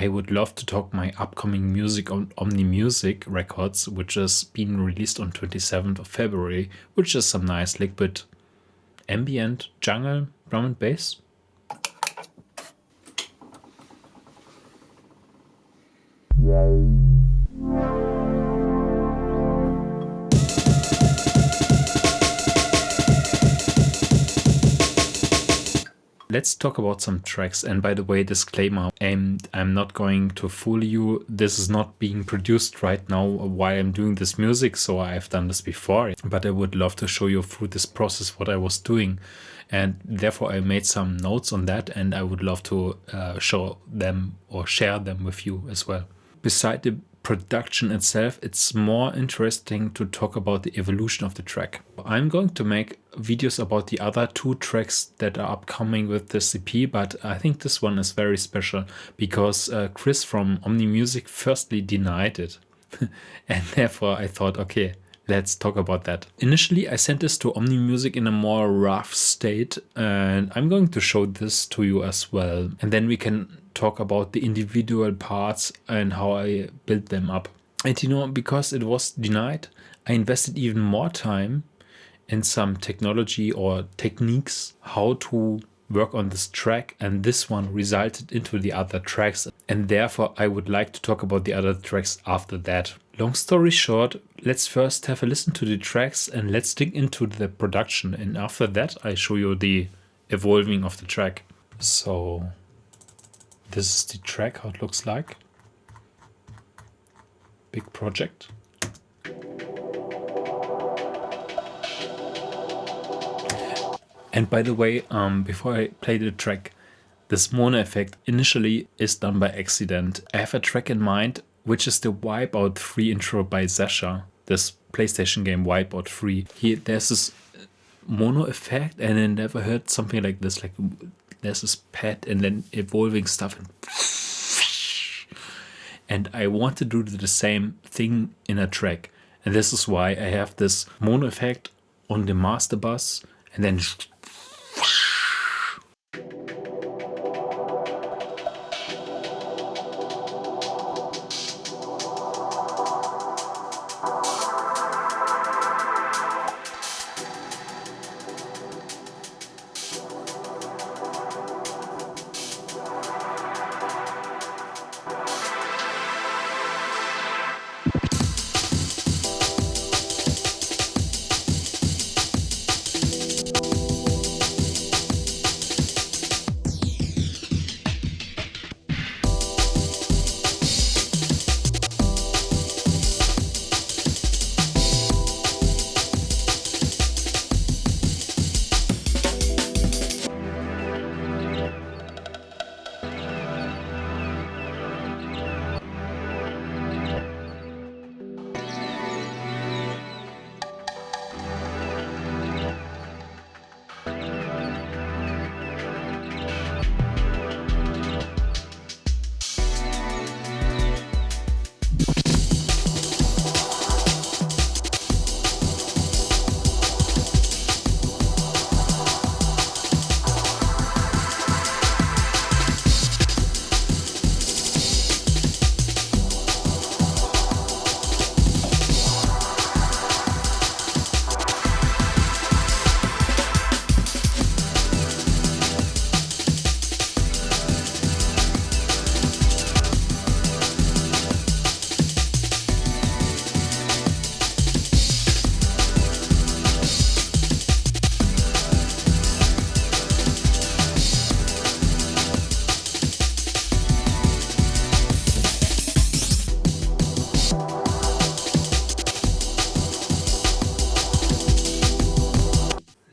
I would love to talk my upcoming music on Omni Music Records, which is being released on 27th of February, which is some nice liquid ambient jungle drum and bass. Let's talk about some tracks. And by the way, disclaimer, I'm not going to fool you. This is not being produced right now while I'm doing this music, so I've done this before. But I would love to show you through this process what I was doing. And therefore I made some notes on that, and I would love to show them or share them with you as well. Beside the production itself, it's more interesting to talk about the evolution of the track. I'm going to make videos about the other 2 tracks that are upcoming with this EP, but I think this one is very special because Chris from Omni Music firstly denied it. And therefore I thought, okay, let's talk about that. Initially, I sent this to Omni Music in a more rough state, and I'm going to show this to you as well. And then we can talk about the individual parts and how I built them up. And because it was denied, I invested even more time in some technology or techniques, how to work on this track, and this one resulted into the other tracks, and therefore I would like to talk about the other tracks after that. Long story short, let's first have a listen to the tracks and let's dig into the production, and after that I show you the evolving of the track. So this is the track, how it looks like. Big project. And by the way, before I play the track, this mono effect initially is done by accident. I have a track in mind, which is the Wipeout 3 intro by Sasha, this PlayStation game Wipeout 3. There's this mono effect, and I never heard something like this. Like there's this pad and then evolving stuff, and I want to do the same thing in a track. And this is why I have this mono effect on the master bus, and then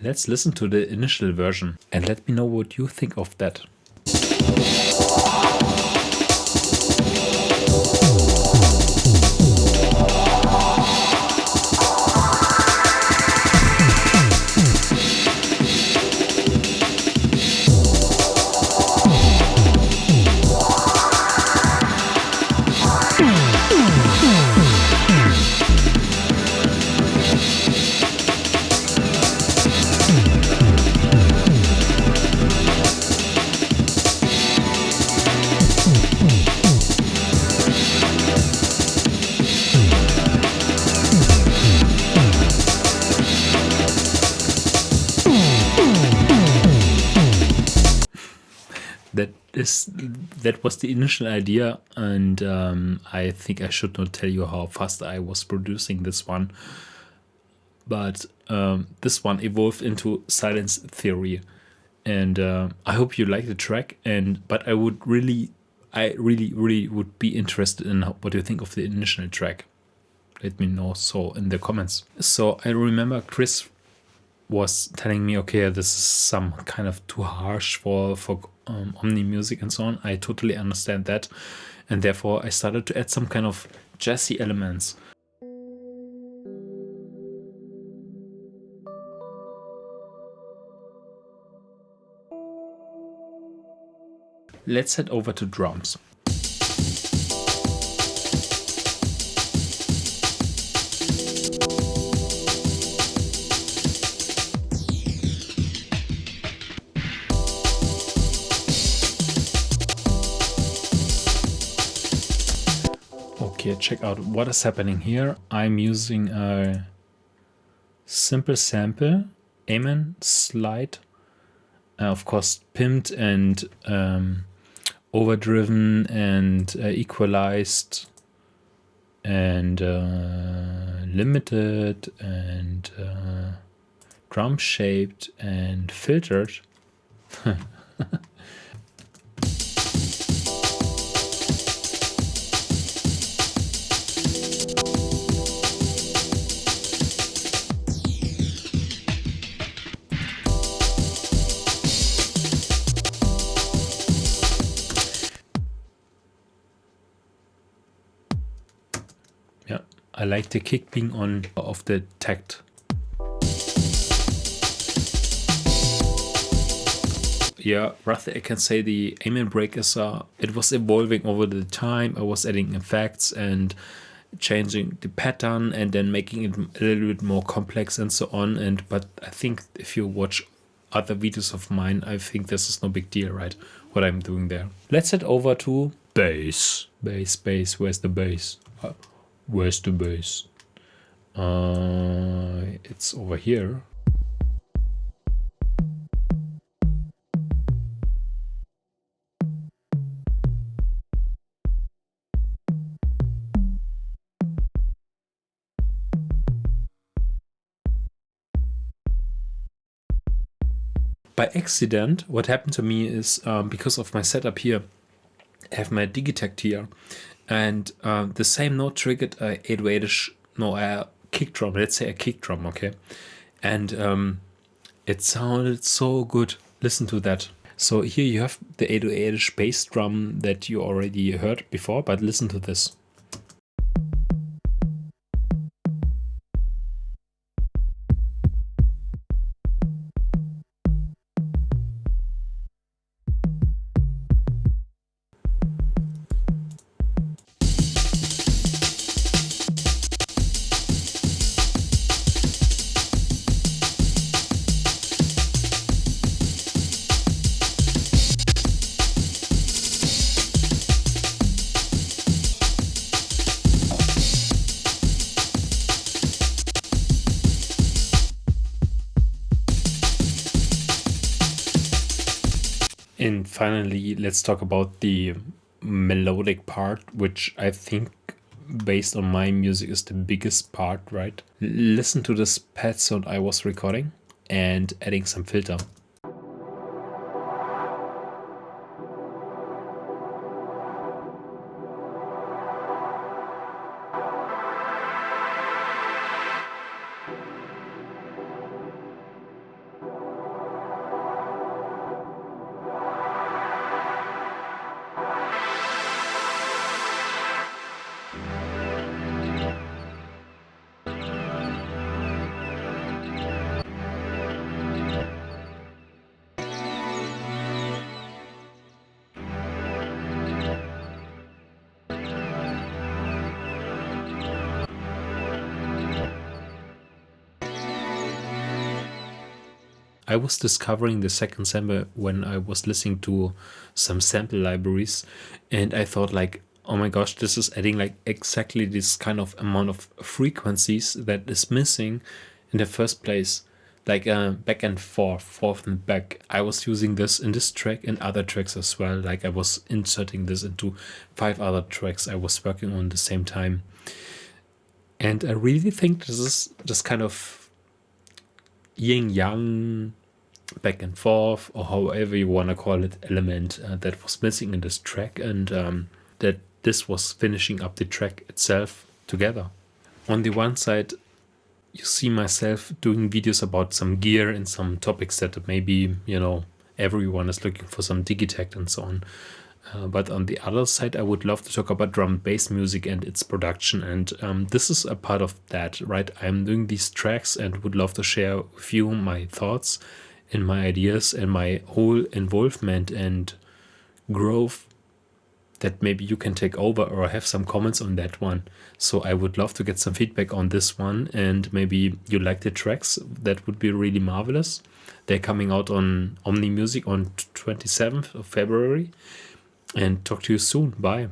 let's listen to the initial version and let me know what you think of that. that was the initial idea, and I think I should not tell you how fast I was producing this one, but this one evolved into Silence Theory, and I hope you like the track. But I really would be interested in what you think of the initial track. Let me know so in the comments. So I remember Chris was telling me, okay, this is some kind of too harsh for Omni music and so on. I totally understand that, and therefore I started to add some kind of jazzy elements. Let's head over to drums. Okay, check out what is happening here. I'm using a simple sample, Amen slide, of course pimped and overdriven and equalized and limited and drum shaped and filtered. Yeah, I like the kick being on of the tact. Yeah, rather I can say the Amen break is it was evolving over the time. I was adding effects and changing the pattern and then making it a little bit more complex and so on. But I think if you watch other videos of mine, I think this is no big deal, right? What I'm doing there. Let's head over to bass. Bass. Where's the bass? Where's the bass? It's over here. By accident, what happened to me is because of my setup here, I have my Digitakt here, and the same note triggered a 808ish, no, a kick drum. Let's say a kick drum, okay, and it sounded so good. Listen to that. So here you have the 808ish bass drum that you already heard before, but listen to this. And finally, let's talk about the melodic part, which I think, based on my music, is the biggest part, right? Listen to this pad sound I was recording and adding some filter. I was discovering the second sample when I was listening to some sample libraries, and I thought like, oh my gosh, this is adding like exactly this kind of amount of frequencies that is missing in the first place. like back and forth and back. I was using this in this track and other tracks as well. Like I was inserting this into 5 other tracks I was working on at the same time. And I really think this is just kind of yin yang, back and forth, or however you want to call it, element that was missing in this track, and that this was finishing up the track itself together. On the one side, you see myself doing videos about some gear and some topics that maybe, everyone is looking for, some digitech and so on. But on the other side, I would love to talk about drum and bass music and its production. And this is a part of that, right? I'm doing these tracks and would love to share with you my thoughts and my ideas and my whole involvement and growth that maybe you can take over or have some comments on that one. So I would love to get some feedback on this one, and maybe you like the tracks. That would be really marvelous. They're coming out on Omni Music on 27th of February. And talk to you soon. Bye.